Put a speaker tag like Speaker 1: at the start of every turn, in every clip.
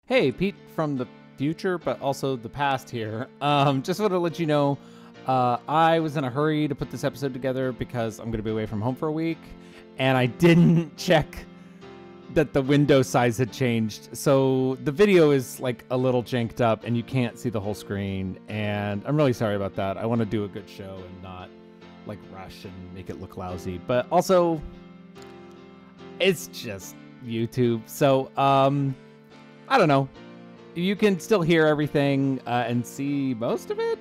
Speaker 1: Hey, Pete from the future, but also the past here. Just want to let you know, I was in a hurry to put this episode together because I'm going to be away from home for a week, and I didn't check that the window size had changed. So the video is like a little janked up and you can't see the whole screen, and I'm really sorry about that. I want to do a good show and not like rush and make it look lousy, but also it's just YouTube. So, I don't know. You can still hear everything and see most of it.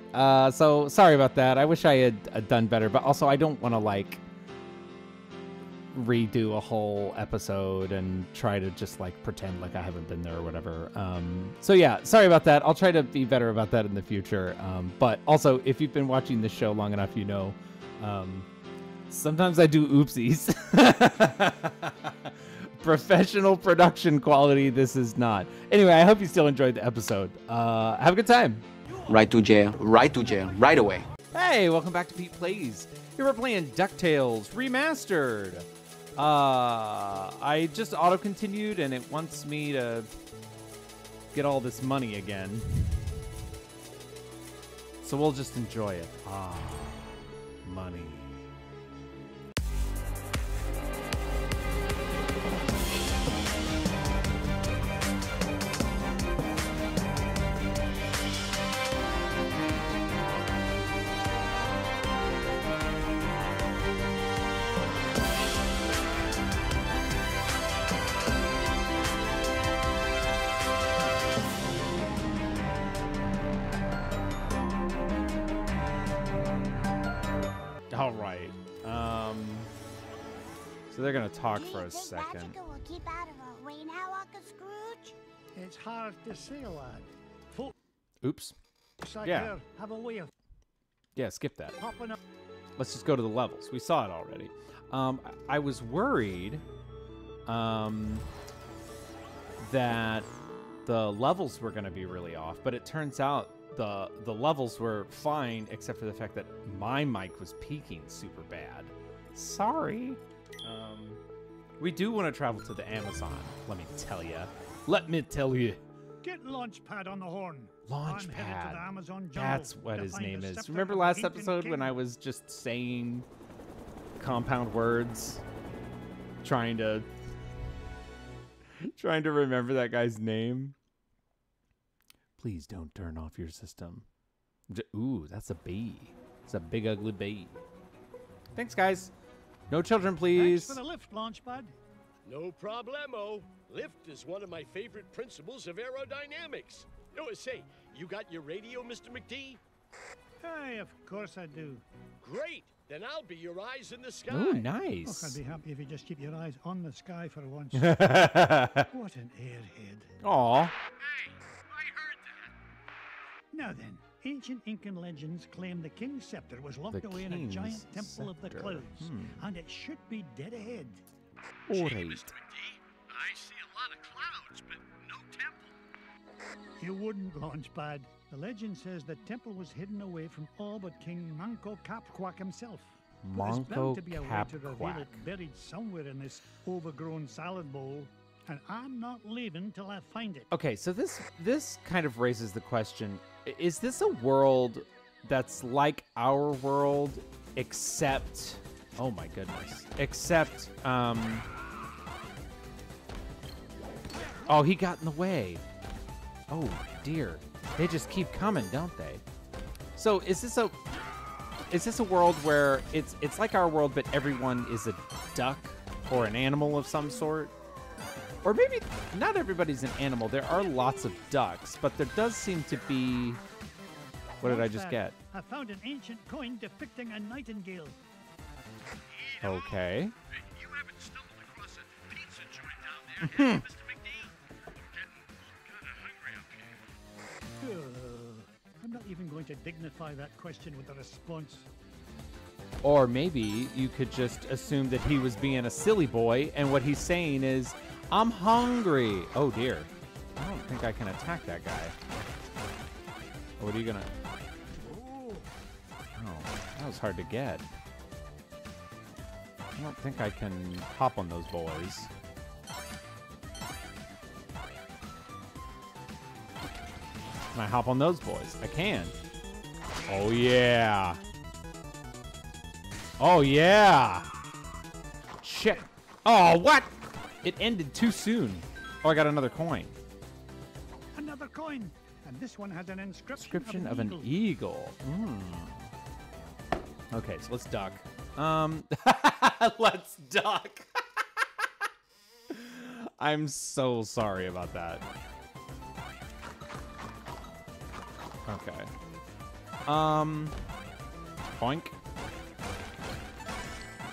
Speaker 1: So sorry about that. I wish I had done better, but also I don't want to like redo a whole episode and try to just like pretend like I haven't been there or whatever. So yeah, sorry about that. I'll try to be better about that in the future. But also, if you've been watching this show long enough, you know, sometimes I do oopsies. Professional production quality, this is not. Anyway, I hope you still enjoyed the episode. Have a good time.
Speaker 2: Right to jail, right away.
Speaker 1: Hey, welcome back to Pete Plays. Here we're playing Ducktales Remastered. I just auto-continued and it wants me to get all this money again. So we'll just enjoy it. Money. All right. So they're gonna talk for a second.
Speaker 3: Will keep out of our way now, Uncle Scrooge?
Speaker 4: It's hard to say, lad.
Speaker 1: Oops.
Speaker 4: Like
Speaker 1: Yeah.
Speaker 4: here have a way of
Speaker 1: Yeah, skip that.
Speaker 4: popping up.
Speaker 1: Let's just go to the levels. We saw it already. I was worried that the levels were gonna be really off, but it turns out the levels were fine, except for the fact that my mic was peaking super bad. Sorry. We do want to travel to the Amazon. Let me tell you. Let me tell you.
Speaker 4: Get Launchpad on the horn. I'm headed to the
Speaker 1: Launchpad.
Speaker 4: Amazon jungle
Speaker 1: That's what
Speaker 4: to
Speaker 1: his
Speaker 4: find
Speaker 1: name
Speaker 4: the
Speaker 1: is.
Speaker 4: scepter
Speaker 1: Remember
Speaker 4: of the
Speaker 1: last
Speaker 4: ancient
Speaker 1: episode
Speaker 4: king?
Speaker 1: when I was just saying compound words? Trying to remember that guy's name. Please don't turn off your system. Ooh, that's a bee. It's a big ugly bee. Thanks, guys. No children, please.
Speaker 4: Thanks for the lift, Launchpad.
Speaker 5: No problemo. Lift is one of my favorite principles of aerodynamics. Oh, say, you got your radio, Mr. McD?
Speaker 4: Hey, of course I do.
Speaker 5: Great. Then I'll be your eyes in the sky.
Speaker 1: Ooh,
Speaker 4: Look,
Speaker 1: nice.
Speaker 4: I'd be happy if you just keep your eyes on the sky for once.
Speaker 1: Aw.
Speaker 4: What an airhead.
Speaker 5: Hey, I heard that.
Speaker 4: Now then, ancient Incan legends claim the king's scepter was locked
Speaker 1: The
Speaker 4: away in a
Speaker 1: king's
Speaker 4: giant temple of the
Speaker 1: scepter.
Speaker 4: clouds, and it should be dead ahead.
Speaker 1: All
Speaker 5: Gee,
Speaker 1: right.
Speaker 5: Mr. McD, I see a lot of clouds, but no temple.
Speaker 4: You wouldn't, Launchpad. The legend says the temple was hidden away from all but King Manco Capquack himself. But there's
Speaker 1: Manco
Speaker 4: bound to be a way to reveal
Speaker 1: Capquack.
Speaker 4: it buried somewhere in this overgrown salad bowl, and I'm not leaving till I find it.
Speaker 1: Okay, so this kind of raises the question: is this a world that's like our world, except? Oh my goodness! Except, oh, he got in the way. Oh dear, they just keep coming, don't they? So is this a world where it's like our world, but everyone is a duck or an animal of some sort? Or maybe not everybody's an animal. There are lots of ducks, but there does seem to be... What did I just
Speaker 4: Launchpad,
Speaker 1: get?
Speaker 4: I found an ancient coin depicting a nightingale.
Speaker 1: Okay.
Speaker 5: You haven't stumbled across a pizza joint down there, have you, Mr. McD? I'm getting kind of hungry up here.
Speaker 4: I'm not even going to dignify that question with a response.
Speaker 1: Or maybe you could just assume that he was being a silly boy, and what he's saying is, I'm hungry. Oh dear. I don't think I can attack that guy. What are you gonna... Oh, that was hard to get. I don't think I can hop on those boys. Can I hop on those boys? I can. Oh, yeah. Oh, yeah. Shit. Oh, what? It ended too soon. Oh, I got another coin.
Speaker 4: Another coin. And this one has an inscription,
Speaker 1: Description of an eagle. Okay, so let's duck. Let's duck. I'm so sorry about that. Okay. Boink.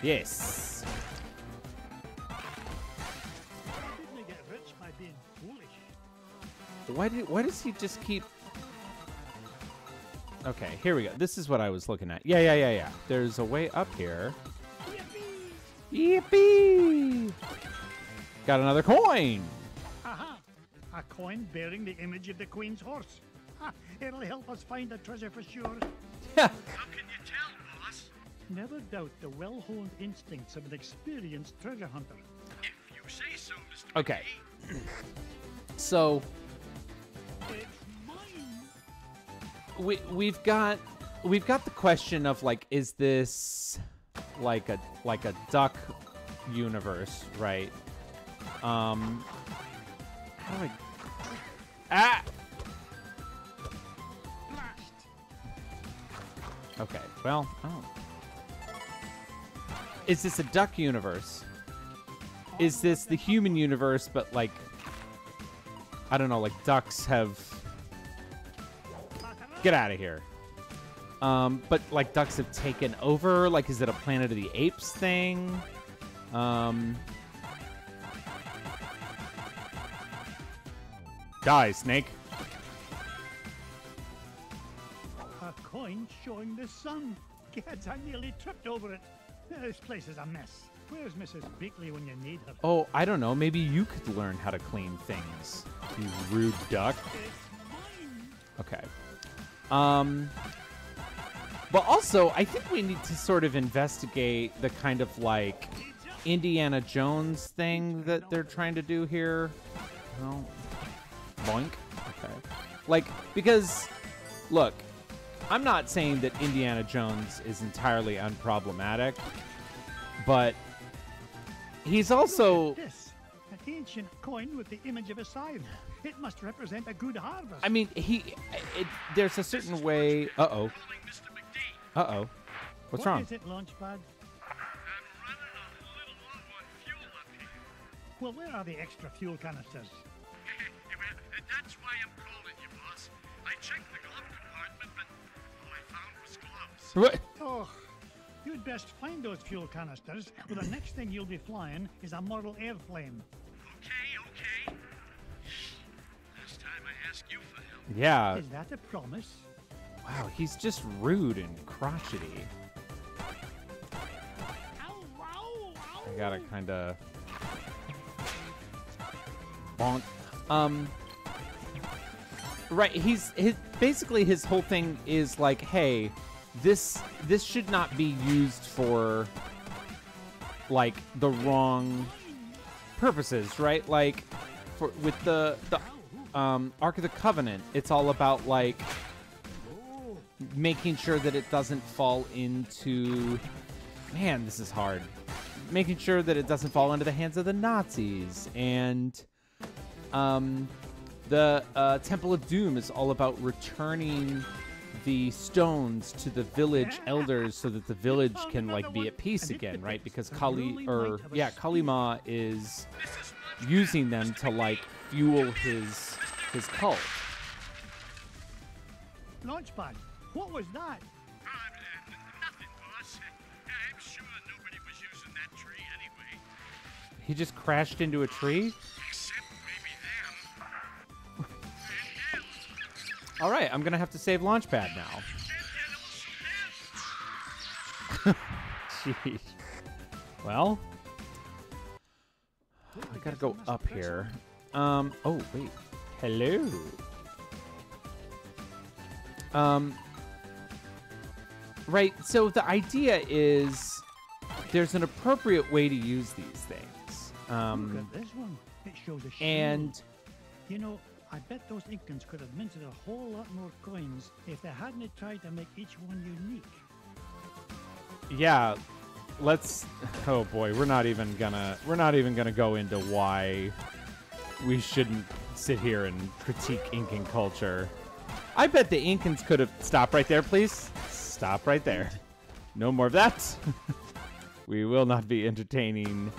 Speaker 1: Yes.
Speaker 4: Didn't they get rich by being foolish?
Speaker 1: Why does he just keep... Okay, here we go. This is what I was looking at. Yeah. There's a way up here. Yippee! Got another coin.
Speaker 4: Aha! A coin bearing the image of the Queen's horse. Ha! It'll help us find the treasure for sure.
Speaker 1: Yeah.
Speaker 5: How can you tell, boss?
Speaker 4: Never doubt the well-honed instincts of an experienced treasure hunter.
Speaker 5: If you say so, Mr.
Speaker 1: Okay.
Speaker 5: McGee.
Speaker 1: So
Speaker 4: It's mine.
Speaker 1: we've got the question of like, is this like a duck universe, right? How do I...
Speaker 4: Blast.
Speaker 1: Okay, well, is this a duck universe? Is this the human universe, but like, I don't know, like ducks have... Get out of here. But like ducks have taken over? Like, is it a Planet of the Apes thing? Die, snake.
Speaker 4: A coin showing the sun. Gads, I nearly tripped over it. This place is a mess. Where's Mrs. Beakley when you need her?
Speaker 1: Oh, I don't know. Maybe you could learn how to clean things, you rude duck.
Speaker 4: It's mine.
Speaker 1: Okay. But also, I think we need to sort of investigate the kind of like Indiana Jones thing that they're trying to do here. No. Boink. Okay. Like, because, look, I'm not saying that Indiana Jones is entirely unproblematic, but he's also...
Speaker 4: Look at this. An ancient coin with the image of a scythe. It must represent a good harvest.
Speaker 1: I mean, there's a certain way... Uh-oh.
Speaker 5: Calling Mr. McGee.
Speaker 1: Uh-oh. What's
Speaker 4: What
Speaker 1: wrong?
Speaker 4: is it, Launchpad?
Speaker 5: I'm running a little low on fuel up here.
Speaker 4: Well, where are the extra fuel canisters?
Speaker 5: Well, that's why I'm calling you, boss. I checked the glove compartment, but all I found was gloves.
Speaker 1: What?
Speaker 4: Oh, you'd best find those fuel canisters, or the next thing you'll be flying is a model airplane.
Speaker 5: Okay. Last time I asked you for help.
Speaker 1: Yeah.
Speaker 4: Is that a promise?
Speaker 1: Wow, he's just rude and crotchety.
Speaker 4: Ow, ow, ow.
Speaker 1: I gotta kind of... Bonk. Right, basically his whole thing is like, hey, this should not be used for like the wrong purposes, right? Like with the Ark of the Covenant, it's all about like making sure that it doesn't fall into... Man, this is hard. Making sure that it doesn't fall into the hands of the Nazis. And the Temple of Doom is all about returning the stones to the village elders so that the village can like be at peace again, right? Because Kalima is using them to like fuel his cult.
Speaker 4: Launchpad, what was that?
Speaker 5: Nothing, boss. I'm sure nobody was using that tree anyway.
Speaker 1: He just crashed into a tree?
Speaker 5: Except maybe them. And him.
Speaker 1: All right, I'm going to have to save Launchpad now. Jeez. Well, I got to go up here. Oh, wait. Hello. Right, so the idea is there's an appropriate way to use these things.
Speaker 4: Look at this one. It shows a shield.
Speaker 1: And
Speaker 4: You know, I bet those Incans could have minted a whole lot more coins if they hadn't tried to make each one unique.
Speaker 1: Yeah, let's. Oh boy, we're not even gonna go into why we shouldn't sit here and critique Incan culture. I bet the Incans could have. Stop right there, please. Stop right there. No more of that. We will not be entertaining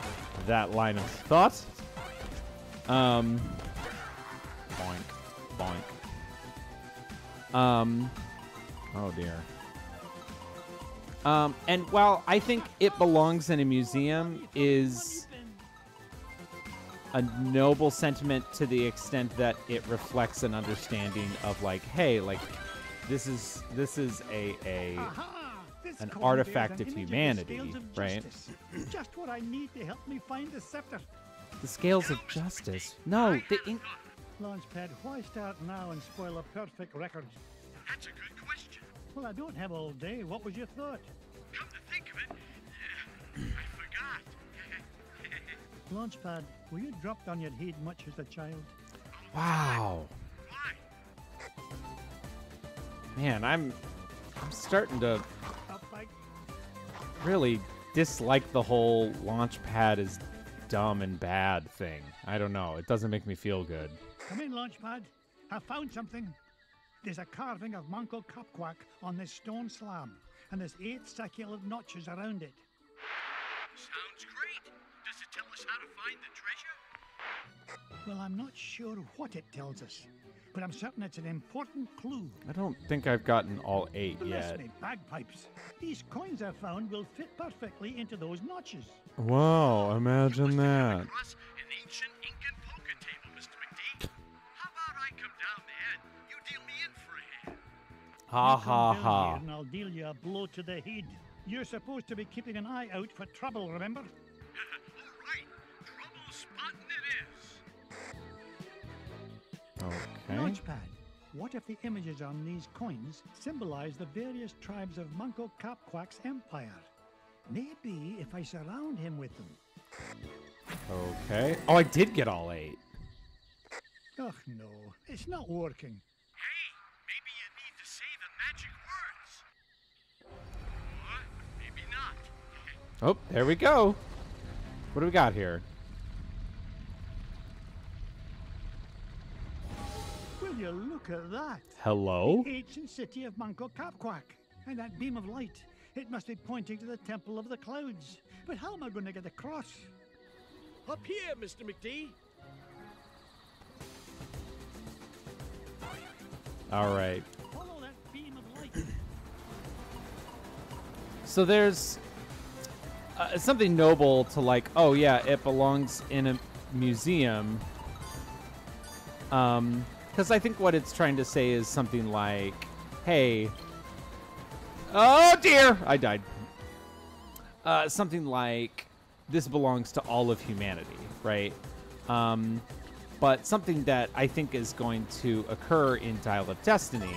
Speaker 1: that line of thought. Boink, boink. Oh dear. And while I think it belongs in a museum is a noble sentiment to the extent that it reflects an understanding of like, hey, like this is an artifact of humanity, right?
Speaker 4: Just what I need to help me find the scepter.
Speaker 1: The scales of justice. No, the
Speaker 4: Launchpad, why start now and spoil a perfect record?
Speaker 5: That's a good question.
Speaker 4: Well, I don't have all day. What was your thought?
Speaker 5: Come to think of it, I forgot.
Speaker 4: Launchpad, were you dropped on your head much as a child?
Speaker 1: Wow.
Speaker 5: Why?
Speaker 1: Man, I'm starting to
Speaker 4: Up I...
Speaker 1: really dislike the whole Launchpad is dumb and bad thing. I don't know. It doesn't make me feel good.
Speaker 4: Come in, Launchpad. I found something. There's a carving of Manco Capquack on this stone slab, and there's 8 circular notches around it.
Speaker 5: Sounds great. Does it tell us how to find the treasure?
Speaker 4: Well, I'm not sure what it tells us, but I'm certain it's an important clue.
Speaker 1: I don't think I've gotten all 8
Speaker 4: Bless
Speaker 1: yet.
Speaker 4: me, bagpipes. These coins I found will fit perfectly into those notches.
Speaker 1: Whoa, imagine that.
Speaker 5: Across an ancient Incan poker table, Mr. McD. How about I come down there and you deal me in for a hand?
Speaker 1: Ha
Speaker 4: You come
Speaker 1: ha
Speaker 4: down
Speaker 1: ha.
Speaker 4: here and I'll deal you a blow to the head. You're supposed to be keeping an eye out for trouble, remember?
Speaker 5: All right. Trouble spotting it is.
Speaker 1: Okay.
Speaker 4: Launchpad, what if the images on these coins symbolize the various tribes of Manco Capquack's empire? Maybe if I surround him with them.
Speaker 1: Okay. Oh, I did get all 8.
Speaker 4: Oh no, it's not working.
Speaker 5: Hey, maybe you need to say the magic words. Or maybe not.
Speaker 1: Oh, there we go. What do we got here?
Speaker 4: Will you look at that?
Speaker 1: Hello?
Speaker 4: The ancient city of Manco Capquack. And that beam of light. It must be pointing to the Temple of the Clouds. But how am I going to get across?
Speaker 6: Up here, Mr. McD.
Speaker 1: All right.
Speaker 4: Follow that beam of light.
Speaker 1: So there's something noble to like, oh yeah, it belongs in a museum. Because I think what it's trying to say is something like, hey, oh dear, I died. Something like, this belongs to all of humanity, right? But something that I think is going to occur in Dial of Destiny,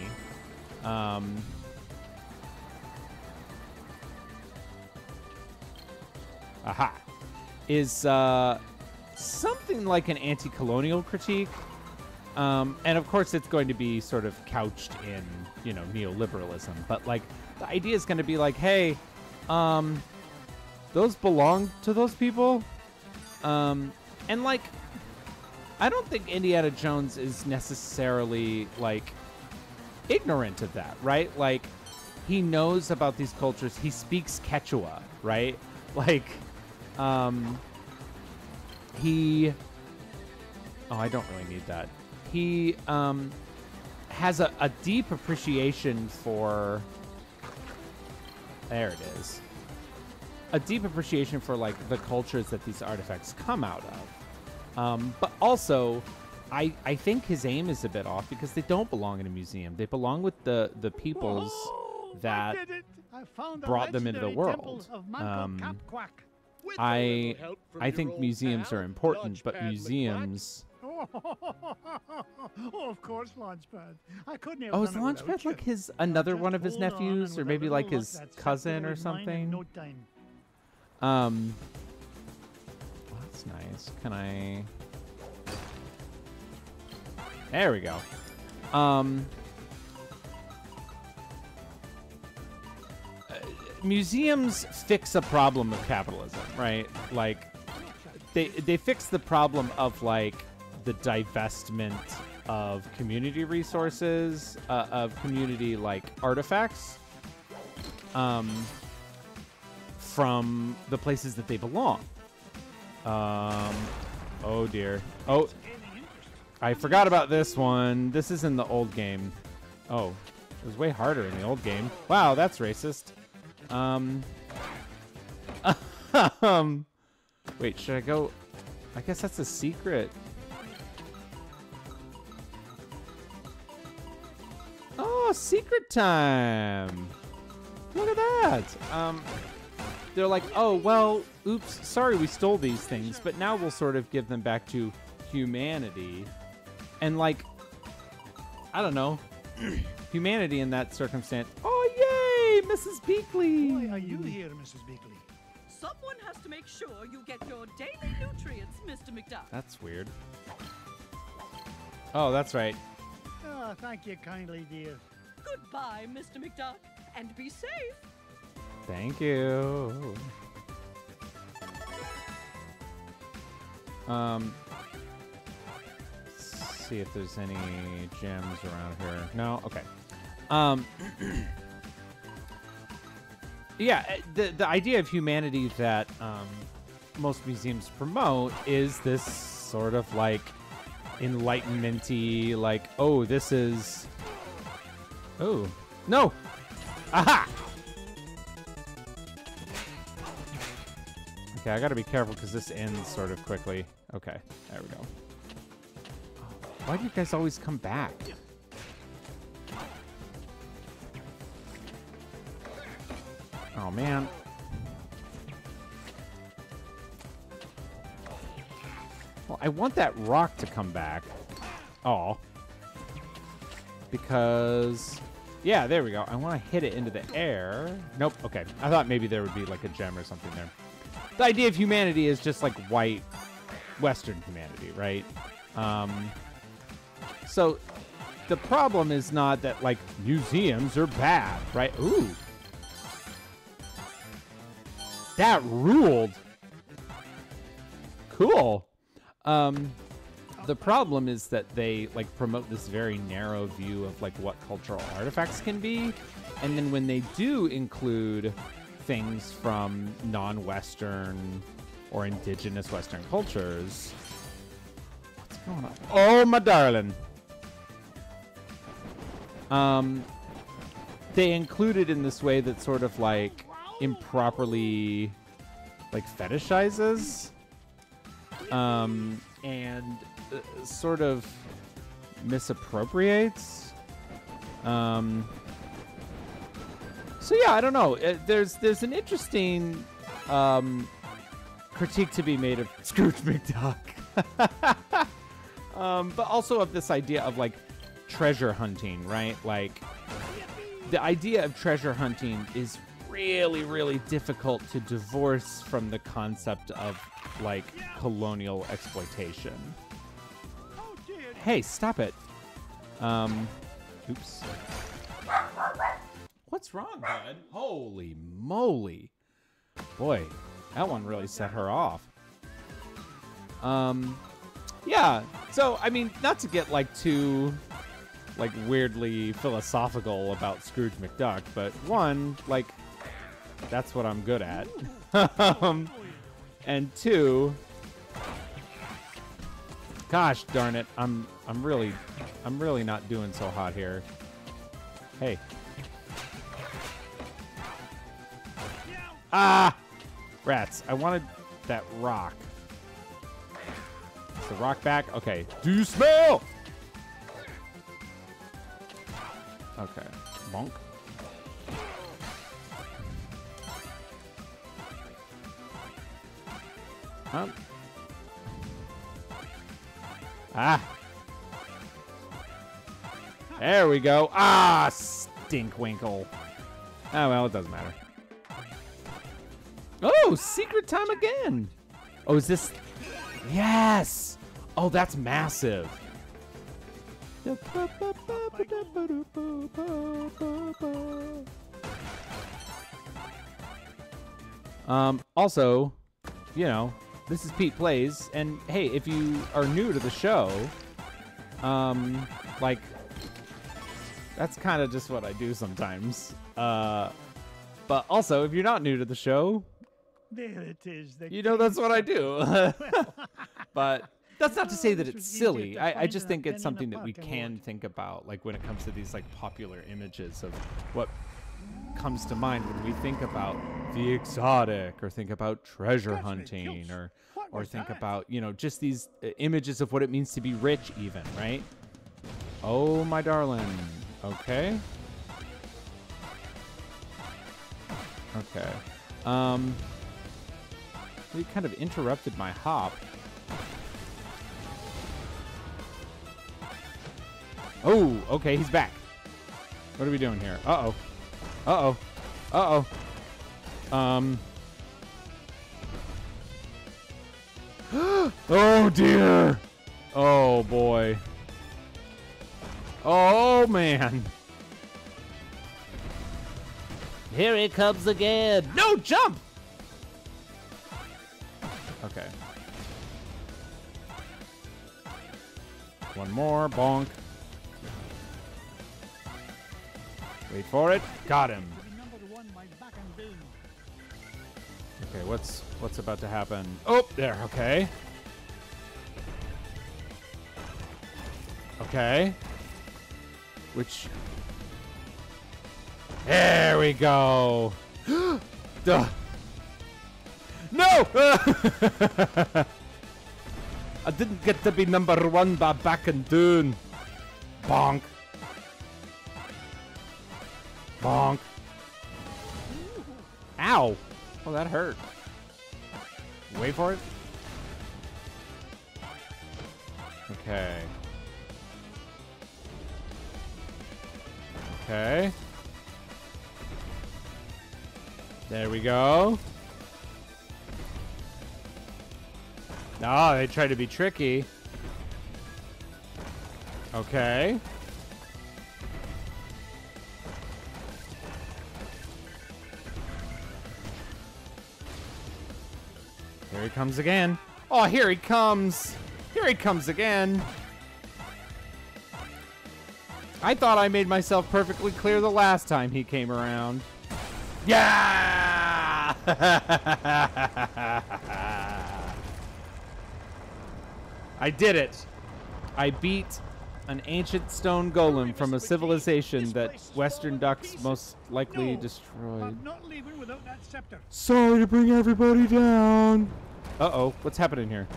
Speaker 1: is something like an anti-colonial critique. And of course, it's going to be sort of couched in, you know, neoliberalism. But like, the idea is going to be like, hey, those belong to those people. And like, I don't think Indiana Jones is necessarily like ignorant of that, right? Like, he knows about these cultures. He speaks Quechua, right? Like, he. Oh, I don't really need that. He has a deep appreciation for. There it is. A deep appreciation for like the cultures that these artifacts come out of. But also, I think his aim is a bit off because they don't belong in a museum. They belong with the peoples that
Speaker 4: I did it. I found the
Speaker 1: brought them into the
Speaker 4: legendary
Speaker 1: world.
Speaker 4: temple of Manco Capquack.
Speaker 6: With a little
Speaker 1: I
Speaker 6: help from
Speaker 1: I
Speaker 6: your
Speaker 1: think
Speaker 6: old
Speaker 1: museums
Speaker 6: pal,
Speaker 1: are important, but
Speaker 6: Launchpad
Speaker 1: museums.
Speaker 4: Oh, of course, Launchpad. I couldn't have
Speaker 1: Oh, is
Speaker 4: done it without
Speaker 1: Launchpad
Speaker 4: you.
Speaker 1: like his
Speaker 4: Now
Speaker 1: another
Speaker 4: just
Speaker 1: one of his
Speaker 4: hold on, and
Speaker 1: nephews, or
Speaker 4: with a
Speaker 1: maybe like
Speaker 4: little
Speaker 1: his
Speaker 4: luck, that
Speaker 1: cousin
Speaker 4: scepter
Speaker 1: or
Speaker 4: is mine in
Speaker 1: something?
Speaker 4: no time.
Speaker 1: Well, that's nice. Can I? There we go. Museums fix a problem of capitalism, right? Like, they fix the problem of, like, the divestment of community resources, of community, like, artifacts, from the places that they belong. Oh, dear. Oh, I forgot about this one. This is in the old game. Oh, it was way harder in the old game. Wow, that's racist. Wait, should I go? I guess that's a secret. Oh, secret time. Look at that. They're like, oh, well, oops, sorry we stole these things, but now we'll sort of give them back to humanity. And, like, I don't know, humanity in that circumstance. Oh, yay, Mrs. Beakley.
Speaker 4: Why are you here, Mrs. Beakley?
Speaker 7: Someone has to make sure you get your daily nutrients, Mr. McDuck.
Speaker 1: That's weird. Oh, that's right.
Speaker 4: Oh, thank you kindly, dear.
Speaker 7: Goodbye, Mr. McDuck, and be safe.
Speaker 1: Thank you. Let's see if there's any gems around here. No? Okay. Yeah, the idea of humanity that most museums promote is this sort of like enlightenment-y, like, oh, this is... Oh, no! Aha! Okay, I gotta be careful because this ends sort of quickly. Okay, there we go. Why do you guys always come back? Oh, man. Well, I want that rock to come back. Oh. Because... Yeah, there we go. I want to hit it into the air. Nope, okay. I thought maybe there would be like a gem or something there. The idea of humanity is just like white Western humanity, right? So the problem is not that like museums are bad, right? Ooh. That ruled. Cool. The problem is that they like promote this very narrow view of like what cultural artifacts can be, and then when they do include things from non-Western or indigenous Western cultures, what's going on? Oh, my darling. They include it in this way that sort of like improperly like fetishizes and sort of misappropriates. So yeah, I don't know. There's an interesting critique to be made of Scrooge McDuck, but also of this idea of like treasure hunting, right? Like the idea of treasure hunting is really, really difficult to divorce from the concept of like colonial exploitation. Hey, stop it. Oops. What's wrong, bud? Holy moly. Boy, that one really set her off. Yeah, so, I mean, not to get, like, too, like, weirdly philosophical about Scrooge McDuck, but one, like, that's what I'm good at. And two, gosh darn it, I'm really not doing so hot here. Hey. Ah! Rats, I wanted that rock. Is the rock back? Okay. Do you smell? Okay. Bonk. Ah. There we go. Ah, stinkwinkle. Oh, well, it doesn't matter. Oh, secret time again. Oh, is this? Yes. Oh, that's massive. Also, you know, this is Pete Plays, and hey, if you are new to the show, like, that's kind of just what I do sometimes. But also, if you're not new to the show,
Speaker 4: There it is.
Speaker 1: you know that's what I do. But that's not to say that it's silly. I just think it's something that we can think about, like when it comes to these like popular images of what comes to mind when we think about the exotic, or think about treasure hunting, or think about, you know, just these images of what it means to be rich even, right? Oh, my darling. Okay. Okay. We kind of interrupted my hop. Oh, okay, he's back. What are we doing here? Uh-oh. Uh-oh. Uh-oh. Oh, dear. Oh, boy. Oh, man. Here he comes again. No, jump! Okay. One more. Bonk. Wait for it. Got him. Okay, what's about to happen? Oh, there. Okay. Okay. Which... There we go. Duh. No! I didn't get to be number one by back and doing. Bonk. Bonk. Ow. Oh, that hurt. Wait for it. Okay. Okay. There we go. Oh, they try to be tricky. Okay. Here he comes again. Oh, here he comes. Here he comes again. I thought I made myself perfectly clear the last time he came around. Yeah! I did it. I beat an ancient stone golem from a civilization that Western ducks most likely destroyed.
Speaker 4: I'm not leaving without that scepter.
Speaker 1: Sorry to bring everybody down. Uh-oh, what's happening here?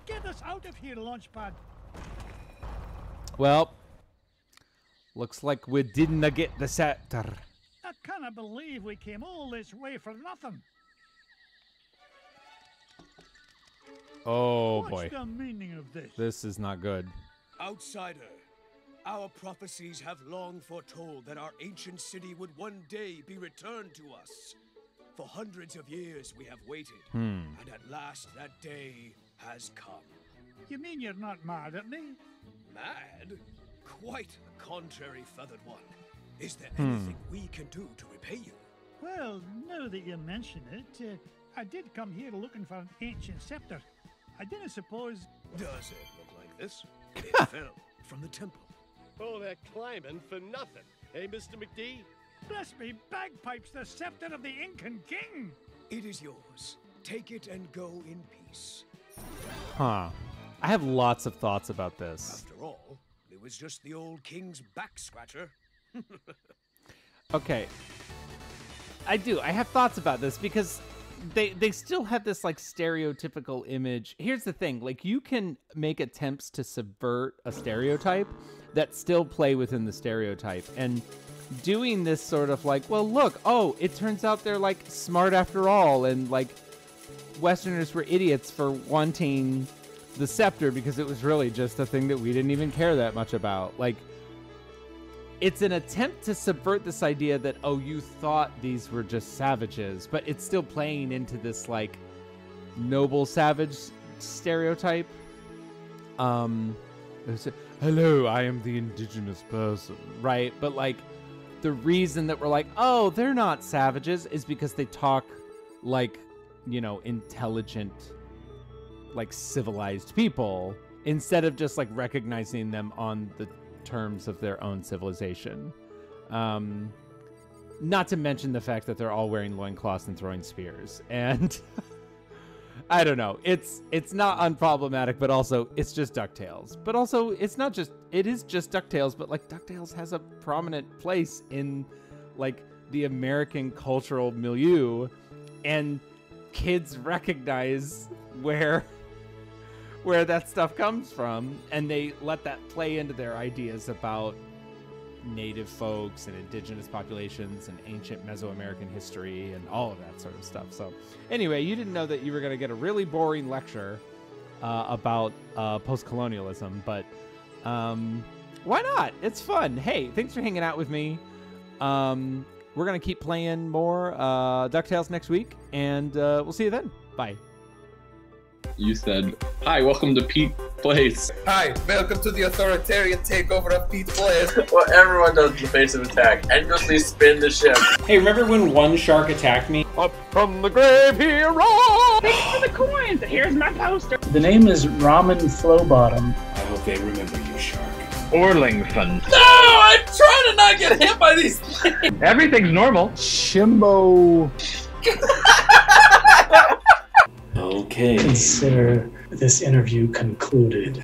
Speaker 4: Get us out of here, Launchpad.
Speaker 1: Well, looks like we didn't get the scepter.
Speaker 4: I cannot believe we came all this way for nothing.
Speaker 1: Oh,
Speaker 4: What's
Speaker 1: boy.
Speaker 4: the meaning of this?
Speaker 1: This is not good.
Speaker 6: Outsider, our prophecies have long foretold that our ancient city would one day be returned to us. For hundreds of years we have waited, and at last that day has come.
Speaker 4: You mean you're not mad at me?
Speaker 6: Mad? Quite the contrary, feathered one. Is there anything we can do to repay you?
Speaker 4: Well, now that you mention it, I did come here looking for an ancient scepter. I didn't suppose...
Speaker 6: Does it look like this? It fell from the temple.
Speaker 5: Oh, they're climbing for nothing. Hey, Mr. McD?
Speaker 4: Bless me bagpipes, the scepter of the Incan king!
Speaker 6: It is yours. Take it and go in peace.
Speaker 1: Huh. I have lots of thoughts about this.
Speaker 6: After all, it was just the old king's back scratcher.
Speaker 1: Okay. I do. I have thoughts about this because they still have this like stereotypical image. Here's the thing, like you can make attempts to subvert a stereotype that still play within the stereotype, and doing this sort of like, well, look, oh, it turns out they're like smart after all, and like Westerners were idiots for wanting the scepter because it was really just a thing that we didn't even care that much about. Like, it's an attempt to subvert this idea that, oh, you thought these were just savages, but it's still playing into this like noble savage stereotype. hello, I am the indigenous person, right? But like, the reason that we're like, oh, they're not savages is because they talk like, you know, intelligent, like civilized people, instead of just like recognizing them on the terms of their own civilization. Not to mention the fact that they're all wearing loincloths and throwing spears. And I don't know. It's not unproblematic, but also it's just DuckTales. But also it's not just, it is just DuckTales, but like DuckTales has a prominent place in like the American cultural milieu, and kids recognize where that stuff comes from, and they let that play into their ideas about native folks and indigenous populations and ancient Mesoamerican history and all of that sort of stuff. So anyway, you didn't know that you were going to get a really boring lecture about post-colonialism, but why not? It's fun. Hey, thanks for hanging out with me. We're going to keep playing more DuckTales next week, and we'll see you then. Bye.
Speaker 8: You said, hi, welcome to PETEPLAYS.
Speaker 9: Hi, welcome to the authoritarian takeover of PETEPLAYS.
Speaker 10: What everyone does in the face of attack, endlessly spin the ship.
Speaker 11: Hey, remember when one shark attacked me?
Speaker 12: Up from the grave he rose!
Speaker 13: Thanks for the coins! Here's my poster!
Speaker 14: The name is Ramen Flowbottom.
Speaker 15: I hope they remember you, shark.
Speaker 12: Orlington.
Speaker 10: No! I'm trying to not get hit by these things!
Speaker 12: Everything's normal.
Speaker 14: Shimbo.
Speaker 15: Okay.
Speaker 14: Consider this interview concluded.